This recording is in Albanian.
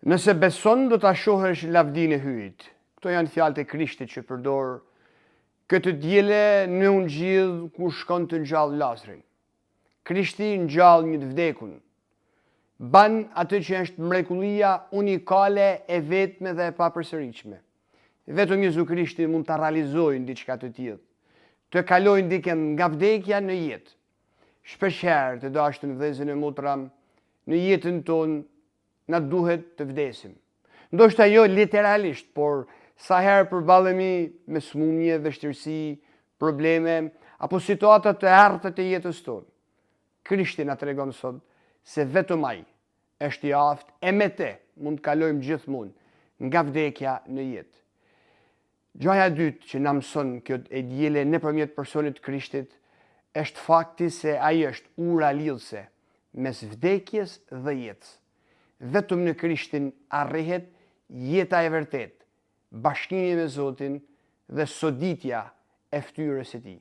Nëse beson do ta shohësh lavdinë e hyjit. Këto janë fjalët e Krishtit që përdor këtë diele në ungjillë ku shkon të ngjall Lazrin. Krishti ngjall një të vdekun. Ban atë që është mrekullia unikale e vetme dhe e papërsëritshme. Vetëm Jezu Krishti mund ta realizojë diçka të tillë. Të kalojë dikën nga vdekja në jetë. Shpeshherë të dashur vëllezër e motra, në jetën tonë na duhet të vdesim. Ndoshta jo literalisht, por sa herë përballemi me smundje, vështirësi, probleme apo situata të errëta të jetës tonë. Krishti na tregon sot se vetëm ai është i aftë e me te mund të kalojmë gjithmonë nga vdekja në jetë. Gjaja e dytë që na mëson kjo e diele nëpërmjet personit të Krishtit është fakti se ai është ura lidhëse mes vdekjes dhe jetës. Vetëm në Krishtin arrihet jeta e vërtetë, bashkimi me Zotin dhe soditja e fytyrës së tij.